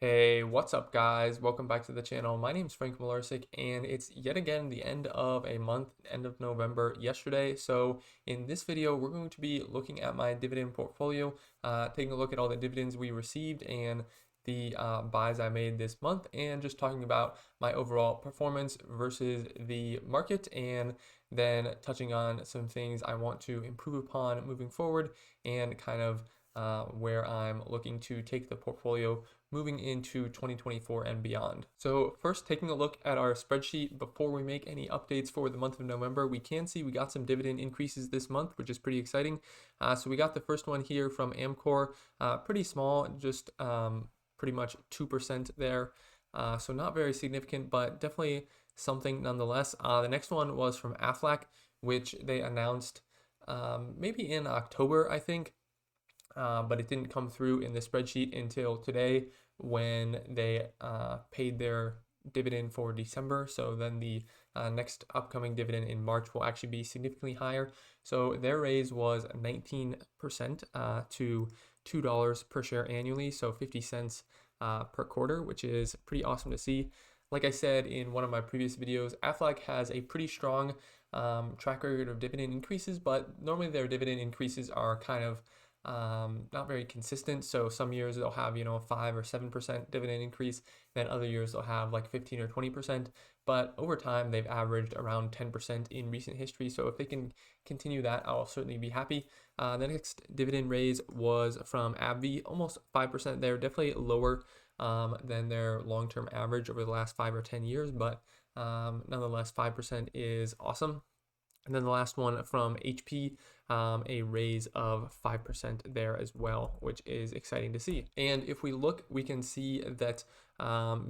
Hey, what's up, guys? Welcome back to the channel. My name is Frank Mularcik, and it's yet again the end of a month, end of November yesterday. So, in this video, we're going to be looking at my dividend portfolio, taking a look at all the dividends we received and the buys I made this month, and just talking about my overall performance versus the market, and then touching on some things I want to improve upon moving forward, and kind of where I'm looking to take the portfolio moving into 2024 and beyond. So first, taking a look at our spreadsheet before we make any updates for the month of November, we can see we got some dividend increases this month, which is pretty exciting. So we got the first one here from Amcor, pretty small, just pretty much 2% there. So not very significant, but definitely something nonetheless. The next one was from Aflac, which they announced maybe in October, I think. But it didn't come through in the spreadsheet until today when they paid their dividend for December. So then the next upcoming dividend in March will actually be significantly higher. So their raise was 19% to $2 per share annually, so 50 cents per quarter, which is pretty awesome to see. Like I said in one of my previous videos, Aflac has a pretty strong track record of dividend increases, but normally their dividend increases are kind of not very consistent. So some years they'll have, 5 or 7% dividend increase. Then other years they'll have like 15 or 20%. But over time, they've averaged around 10% in recent history. So if they can continue that, I'll certainly be happy. The next dividend raise was from AbbVie, almost 5% there, definitely lower than their long-term average over the last 5 or 10 years. But nonetheless, 5% is awesome. And then the last one from HP, a raise of 5% there as well, which is exciting to see. And if we look, we can see that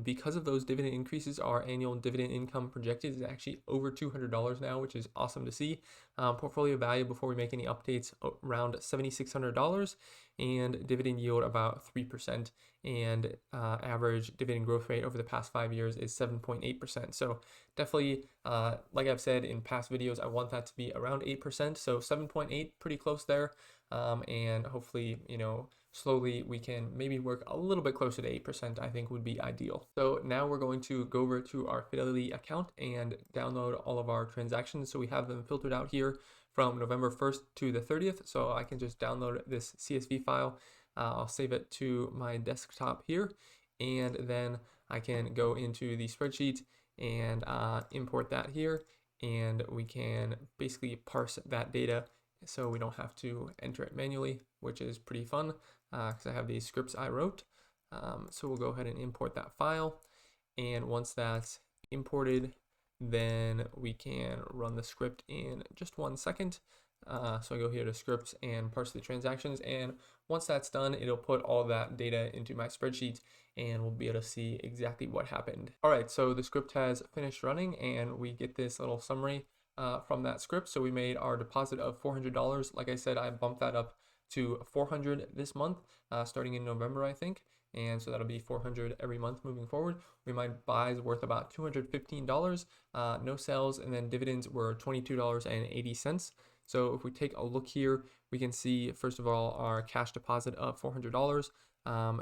because of those dividend increases, our annual dividend income projected is actually over $200 now, which is awesome to see. Portfolio value before we make any updates around $7,600, and dividend yield about 3%, and average dividend growth rate over the past 5 years is 7.8%. So definitely, like I've said in past videos, I want that to be around 8%. So 7.8, pretty close there. And hopefully, slowly we can maybe work a little bit closer to 8%, I think would be ideal. So now we're going to go over to our Fidelity account and download all of our transactions. So we have them filtered out here from November 1st to the 30th. So I can just download this CSV file. I'll save it to my desktop here, and then I can go into the spreadsheet and import that here, and we can basically parse that data so we don't have to enter it manually, which is pretty fun because I have these scripts I wrote. So we'll go ahead and import that file, and once that's imported, then we can run the script in just 1 second. So I go here to scripts and parse the transactions, and once that's done, it'll put all that data into my spreadsheet, and we'll be able to see exactly what happened. All right, so the script has finished running, and we get this little summary from that script. So we made our deposit of $400. Like I said, I bumped that up to $400 this month, starting in November, I think. And so that'll be $400 every month moving forward. We made buys worth about $215, no sales, and then dividends were $22.80. So if we take a look here, we can see, first of all, our cash deposit of $400.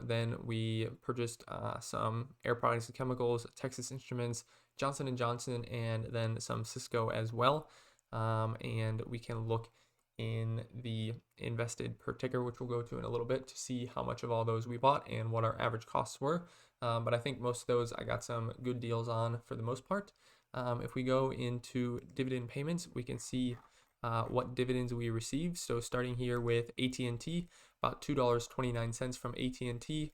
Then we purchased some Air Products and Chemicals, Texas Instruments, Johnson & Johnson, and then some Cisco as well. And we can look in the invested per ticker, which we'll go to in a little bit, to see how much of all those we bought and what our average costs were. But I think most of those I got some good deals on for the most part. If we go into dividend payments, we can see what dividends we received. So starting here with AT&T, about $2.29 from AT&T,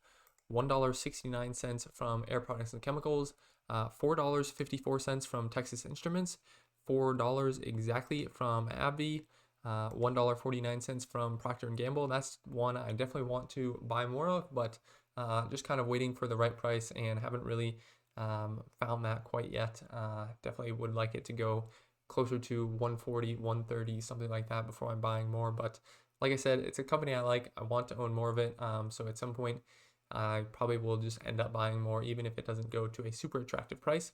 $1.69 from Air Products and Chemicals, $4.54 from Texas Instruments, $4 exactly from AbbVie, $1.49 from Procter & Gamble. That's one I definitely want to buy more of, but just kind of waiting for the right price and haven't really found that quite yet. Definitely would like it to go closer to 140, 130, something like that before I'm buying more. But like I said, it's a company I like. I want to own more of it. So at some point, I probably will just end up buying more, even if it doesn't go to a super attractive price.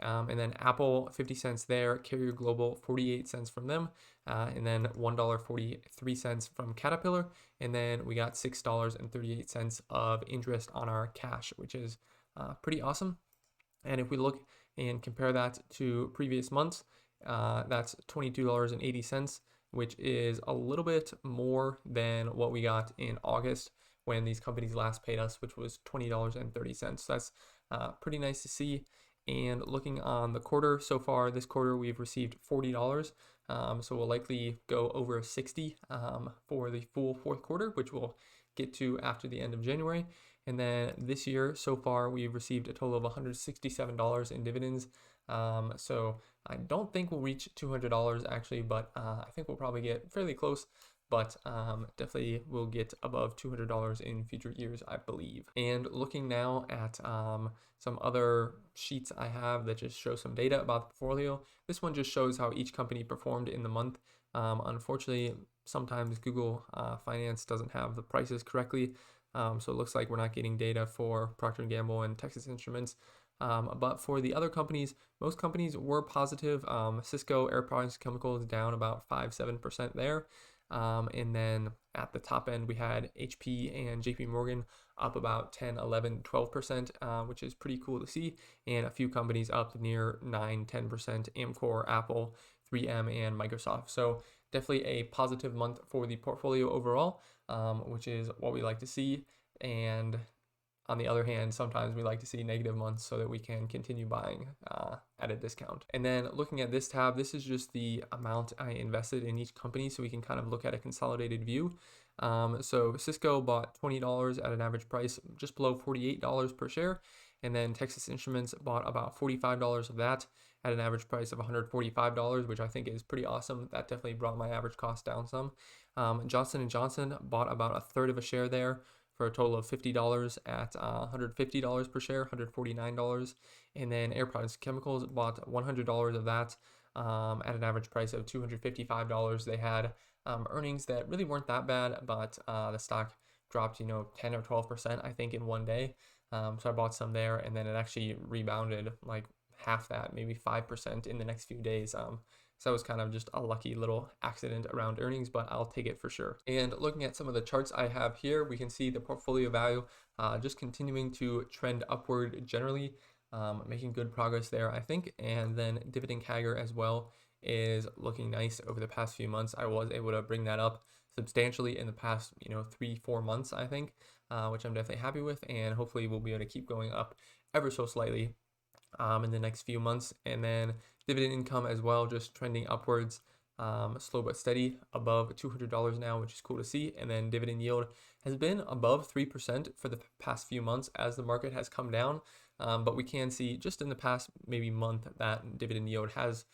And then Apple, 50 cents there. Carrier Global, 48 cents from them. And then $1.43 from Caterpillar. And then we got $6.38 of interest on our cash, which is pretty awesome. And if we look and compare that to previous months, that's $22.80, which is a little bit more than what we got in August when these companies last paid us, which was $20.30. So that's pretty nice to see. And looking on the quarter so far, this quarter we've received $40. So we'll likely go over 60 for the full fourth quarter, which we'll get to after the end of January. And then this year so far, we've received a total of $167 in dividends. So I don't think we'll reach $200 actually, but I think we'll probably get fairly close. But definitely will get above $200 in future years, I believe. And looking now at some other sheets I have that just show some data about the portfolio. This one just shows how each company performed in the month. Unfortunately, sometimes Google Finance doesn't have the prices correctly. So it looks like we're not getting data for Procter & Gamble and Texas Instruments. But for the other companies, most companies were positive. Cisco, Air Products, Chemicals down about 5-7% there. And then at the top end, we had HP and JP Morgan up about 10, 11, 12%, which is pretty cool to see. And a few companies up near 9, 10%, Amcor, Apple, 3M, and Microsoft. So definitely a positive month for the portfolio overall, which is what we like to see. And on the other hand, sometimes we like to see negative months so that we can continue buying at a discount. And then looking at this tab, this is just the amount I invested in each company so we can kind of look at a consolidated view. So Cisco bought $20 at an average price just below $48 per share. And then Texas Instruments bought about $45 of that at an average price of $145, which I think is pretty awesome. That definitely brought my average cost down some. Johnson & Johnson bought about a third of a share there for a total of $50 at $150 per share, $149. And then Air Products Chemicals bought $100 of that at an average price of $255. They had earnings that really weren't that bad, but the stock dropped, 10 or 12%, I think, in one day. So I bought some there, and then it actually rebounded like half that, maybe 5% in the next few days. So that was kind of just a lucky little accident around earnings, but I'll take it for sure. And looking at some of the charts I have here, we can see the portfolio value just continuing to trend upward generally, making good progress there, I think. And then dividend CAGR as well is looking nice over the past few months. I was able to bring that up substantially in the past, 3-4 months, I think, which I'm definitely happy with. And hopefully we'll be able to keep going up ever so slightly in the next few months. And then dividend income as well, just trending upwards, slow but steady, above $200 now, which is cool to see. And then dividend yield has been above 3% for the past few months as the market has come down. But we can see just in the past maybe month that dividend yield has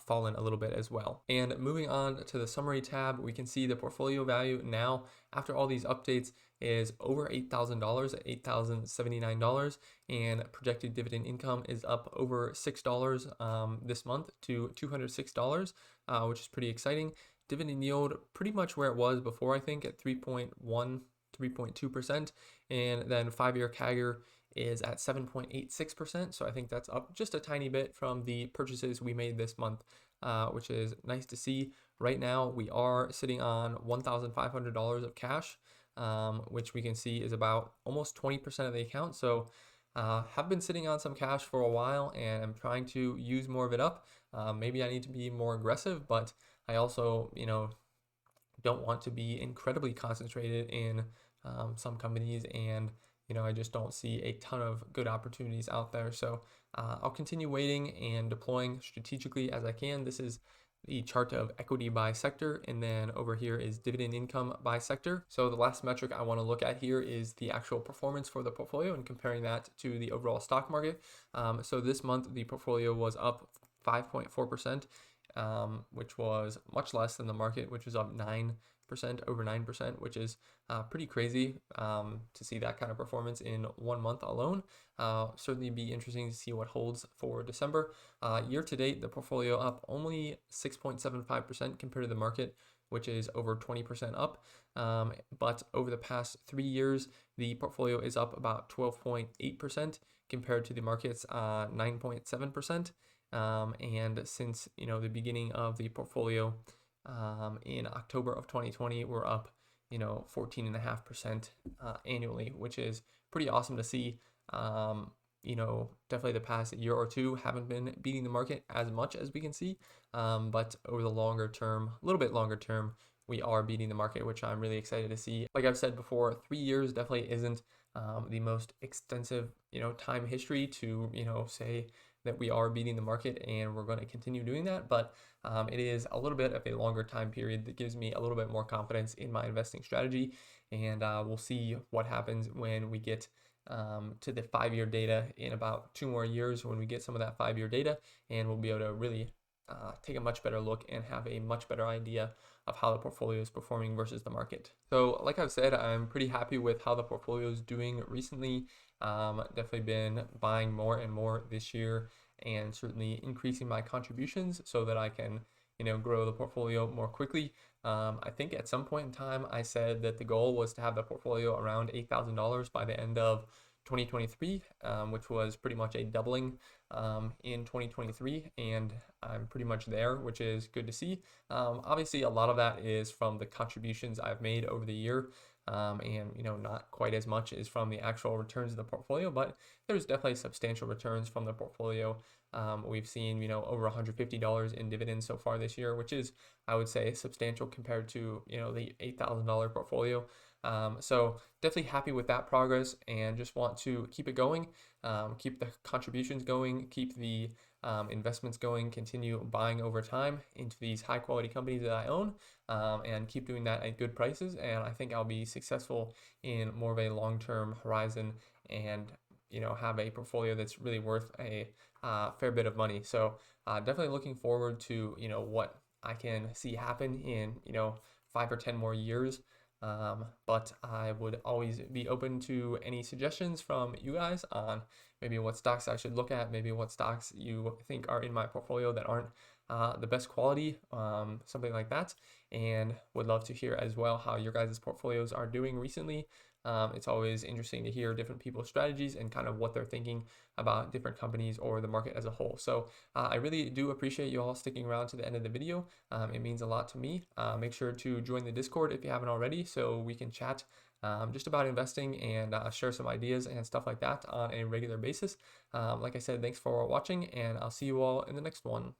fallen a little bit as well. And moving on to the summary tab, we can see the portfolio value now after all these updates is over $8,000 at $8,079, and projected dividend income is up over $6 this month to $206, which is pretty exciting. Dividend yield pretty much where it was before, I think, at 3.1, 3.2%, and then 5-year CAGR is at 7.86%. So I think that's up just a tiny bit from the purchases we made this month, which is nice to see. Right now, we are sitting on $1,500 of cash, which we can see is about almost 20% of the account. So have been sitting on some cash for a while, and I'm trying to use more of it up. Maybe I need to be more aggressive, but I also, don't want to be incredibly concentrated in some companies, and I just don't see a ton of good opportunities out there. So I'll continue waiting and deploying strategically as I can. This is the chart of equity by sector, and then over here is dividend income by sector. So the last metric I want to look at here is the actual performance for the portfolio and comparing that to the overall stock market. So this month the portfolio was up 5.4%, which was much less than the market, which was up 9%, over 9%, which is pretty crazy to see that kind of performance in 1 month alone. Certainly be interesting to see what holds for December. Year to date, the portfolio up only 6.75% compared to the market, which is over 20% up. But over the past 3 years, the portfolio is up about 12.8% compared to the market's 9.7%. And since the beginning of the portfolio in October of 2020, we're up 14.5% annually, which is pretty awesome to see. Definitely the past year or two haven't been beating the market as much as we can see, but over the longer term, a little bit longer term, we are beating the market, which I'm really excited to see. Like I've said before, 3 years definitely isn't the most extensive time history to say that we are beating the market and we're going to continue doing that, but it is a little bit of a longer time period that gives me a little bit more confidence in my investing strategy. And we'll see what happens when we get to the 5-year data in about 2 more years, when we get some of that 5-year data, and we'll be able to really take a much better look and have a much better idea of how the portfolio is performing versus the market. So like I've said, I'm pretty happy with how the portfolio is doing recently. Definitely been buying more and more this year, and certainly increasing my contributions so that I can grow the portfolio more quickly. I think at some point in time I said that the goal was to have the portfolio around $8,000 by the end of 2023, which was pretty much a doubling in 2023, and I'm pretty much there, which is good to see. Obviously, a lot of that is from the contributions I've made over the year, and not quite as much is from the actual returns of the portfolio, but there's definitely substantial returns from the portfolio. We've seen over $150 in dividends so far this year, which is, I would say, substantial compared to the $8,000 portfolio. So definitely happy with that progress, and just want to keep it going, keep the contributions going, keep the investments going, continue buying over time into these high quality companies that I own, and keep doing that at good prices. And I think I'll be successful in more of a long-term horizon, and have a portfolio that's really worth a fair bit of money. So definitely looking forward to what I can see happen in 5 or 10 more years. But I would always be open to any suggestions from you guys on maybe what stocks I should look at, maybe what stocks you think are in my portfolio that aren't the best quality, something like that. And would love to hear as well how your guys' portfolios are doing recently. It's always interesting to hear different people's strategies and kind of what they're thinking about different companies or the market as a whole. So I really do appreciate you all sticking around to the end of the video. It means a lot to me. Make sure to join the Discord if you haven't already, so we can chat just about investing and share some ideas and stuff like that on a regular basis. Like I said, thanks for watching, and I'll see you all in the next one.